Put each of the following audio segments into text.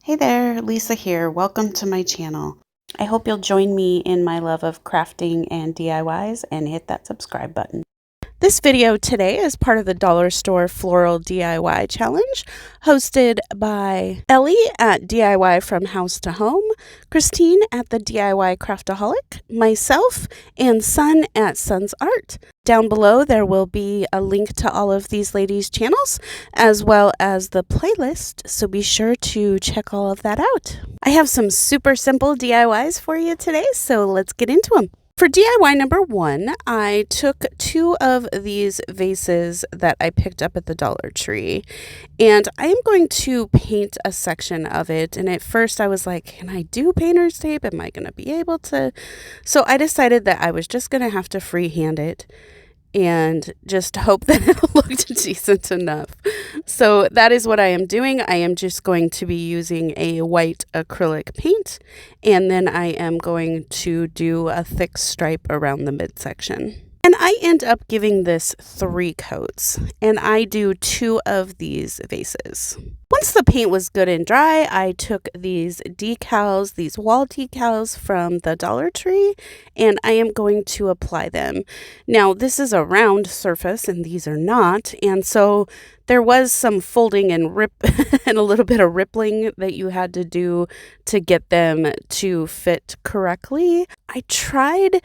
Hey there, Lisa here. Welcome to my channel. I hope you'll join me in my love of crafting and DIYs and hit that subscribe button. This video today is part of the Dollar Store Floral DIY Challenge, hosted by Ellie at DIY From House to Home, Christine at the DIY Craftaholic, myself, and Sun at Sun's Art. Down below there will be a link to all of these ladies' channels, as well as the playlist, so be sure to check all of that out. I have some super simple DIYs for you today, so let's get into them. For DIY number 1, I took 2 of these vases that I picked up at the Dollar Tree, and I am going to paint a section of it. And at first I was like, can I do painter's tape? Am I going to be able to? So I decided that I was just going to have to freehand it and just hope that it looked decent enough. So that is what I am doing. I am just going to be using a white acrylic paint, and then I am going to do a thick stripe around the midsection. And I end up giving this 3 coats, and I do 2 of these vases. Once the paint was good and dry, I took these decals, these wall decals from the Dollar Tree, and I am going to apply them. Now, this is a round surface, and these are not, and so there was some folding and and a little bit of rippling that you had to do to get them to fit correctly. I tried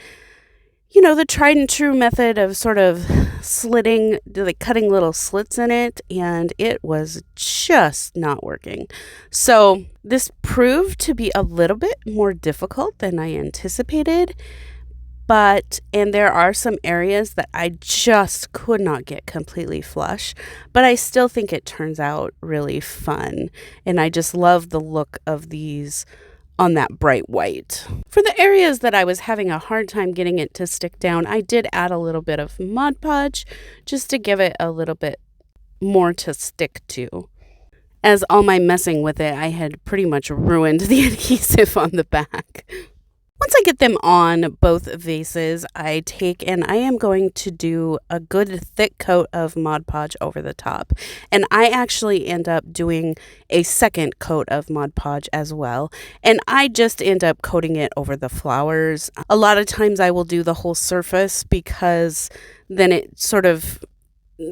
the tried and true method of sort of slitting, like cutting little slits in it, and it was just not working. So this proved to be a little bit more difficult than I anticipated, and there are some areas that I just could not get completely flush, but I still think it turns out really fun, and I just love the look of these on that bright white. For the areas that I was having a hard time getting it to stick down, I did add a little bit of Mod Podge just to give it a little bit more to stick to. As all my messing with it, I had pretty much ruined the adhesive on the back. Once I get them on both vases, I am going to do a good thick coat of Mod Podge over the top. And I actually end up doing a second coat of Mod Podge as well. And I just end up coating it over the flowers. A lot of times I will do the whole surface because then it sort of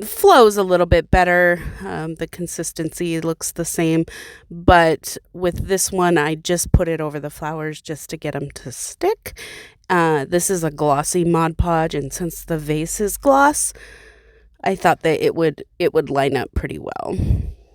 flows a little bit better. The consistency looks the same, but with this one I just put it over the flowers just to get them to stick. This is a glossy Mod Podge, and since the vase is gloss, I thought that it would line up pretty well.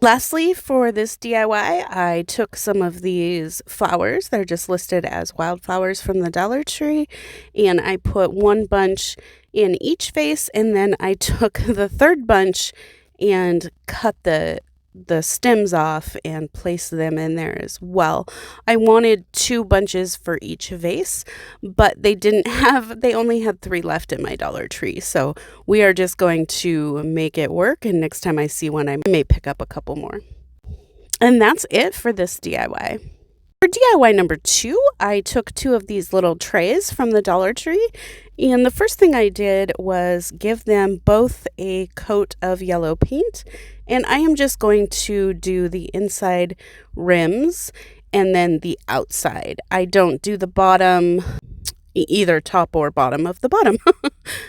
Lastly, for this DIY, I took some of these flowers. They're just listed as wildflowers from the Dollar Tree, and I put 1 bunch in each vase, and then I took the 3rd bunch and cut the stems off and placed them in there as well. I wanted 2 bunches for each vase, but they only had 3 left at my Dollar Tree. So we are just going to make it work, and next time I see one, I may pick up a couple more. And that's it for this DIY. For DIY number 2, I took 2 of these little trays from the Dollar Tree, and the first thing I did was give them both a coat of yellow paint, and I am just going to do the inside rims and then the outside. I don't do the bottom, either top or bottom of the bottom.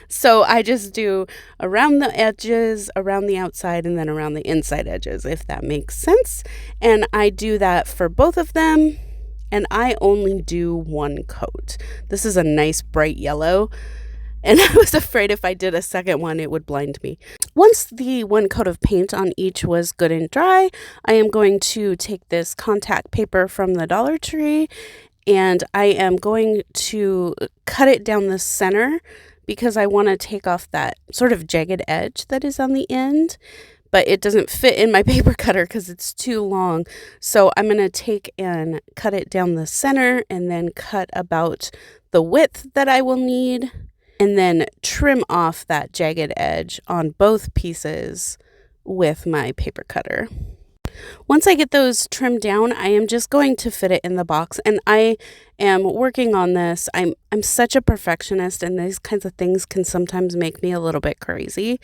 So I just do around the edges, around the outside, and then around the inside edges, if that makes sense. And I do that for both of them, and I only do 1 coat. This is a nice bright yellow, and I was afraid if I did a second one, it would blind me. Once the 1 coat of paint on each was good and dry, I am going to take this contact paper from the Dollar Tree, and I am going to cut it down the center because I want to take off that sort of jagged edge that is on the end, but it doesn't fit in my paper cutter because it's too long. So I'm going to take and cut it down the center, and then cut about the width that I will need, and then trim off that jagged edge on both pieces with my paper cutter. Once I get those trimmed down, I am just going to fit it in the box, and I am working on this. I'm such a perfectionist, and these kinds of things can sometimes make me a little bit crazy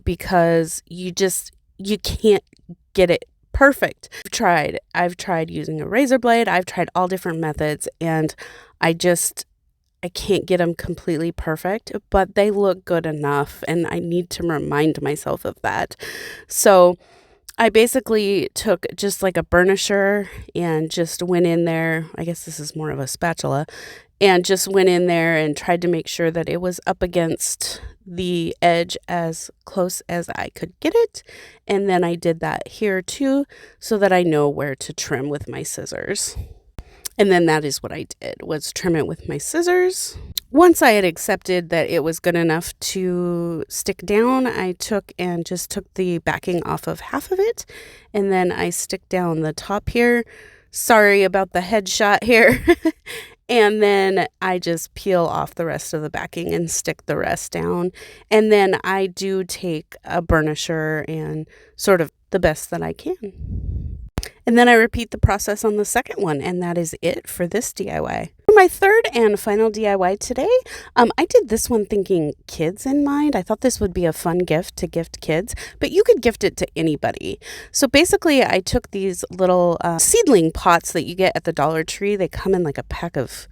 because you can't get it perfect. I've tried using a razor blade. I've tried all different methods, and I can't get them completely perfect, but they look good enough, and I need to remind myself of that. So I basically took just like a burnisher and just went in there. I guess this is more of a spatula, and just went in there and tried to make sure that it was up against the edge as close as I could get it. And then I did that here too, so that I know where to trim with my scissors. And then that is what I did, was trim it with my scissors. Once I had accepted that it was good enough to stick down, I took the backing off of half of it, and then I stick down the top here. Sorry about the headshot here. And then I just peel off the rest of the backing and stick the rest down. And then I do take a burnisher and sort of the best that I can. And then I repeat the process on the second one, and that is it for this DIY. For my third and final DIY today, I did this one thinking kids in mind. I thought this would be a fun gift to gift kids, but you could gift it to anybody. So basically, I took these little seedling pots that you get at the Dollar Tree. They come in like a pack of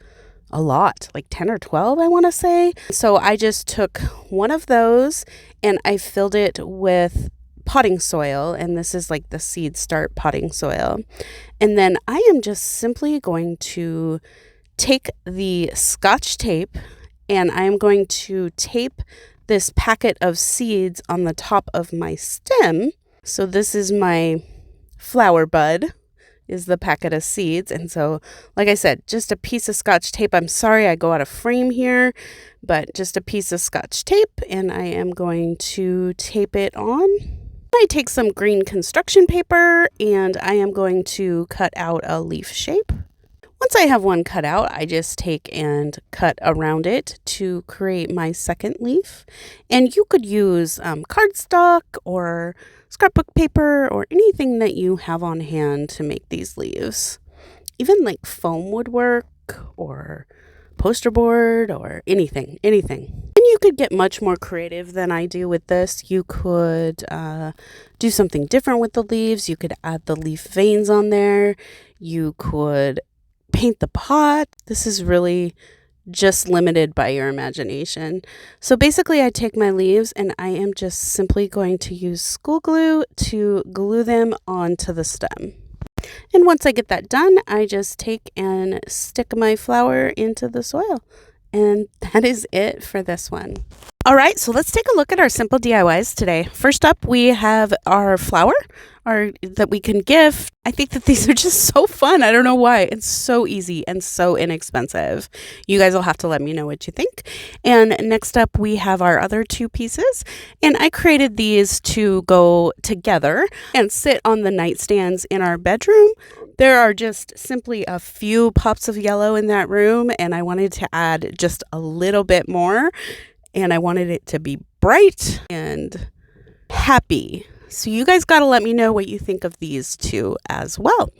a lot, like 10 or 12, I want to say. So I just took one of those and I filled it with potting soil, and this is like the Seed Start potting soil. And then I am just simply going to take the Scotch tape, and I am going to tape this packet of seeds on the top of my stem. So this is my flower bud, is the packet of seeds. And so, like I said, just a piece of Scotch tape. I'm sorry I go out of frame here, but just a piece of Scotch tape, and I am going to tape it on. I take some green construction paper, and I am going to cut out a leaf shape. Once I have one cut out, I just take and cut around it to create my second leaf. And you could use cardstock or scrapbook paper or anything that you have on hand to make these leaves. Even like foam would work, or poster board, or anything. And you could get much more creative than I do with this. You could do something different with the leaves. You could add the leaf veins on there. You could paint the pot. This is really just limited by your imagination. So basically, I take my leaves and I am just simply going to use school glue to glue them onto the stem. And once I get that done, I just take and stick my flower into the soil. And that is it for this one. All right, so let's take a look at our simple DIYs today. First up, we have our flower that we can gift. I think that these are just so fun. I don't know why. It's so easy and so inexpensive. You guys will have to let me know what you think. And next up, we have our other two pieces. And I created these to go together and sit on the nightstands in our bedroom. There are just simply a few pops of yellow in that room, and I wanted to add just a little bit more. And I wanted it to be bright and happy. So you guys got to let me know what you think of these two as well.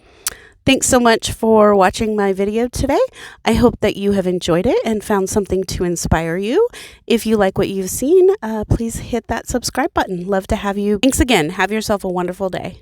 Thanks so much for watching my video today. I hope that you have enjoyed it and found something to inspire you. If you like what you've seen, please hit that subscribe button. Love to have you. Thanks again. Have yourself a wonderful day.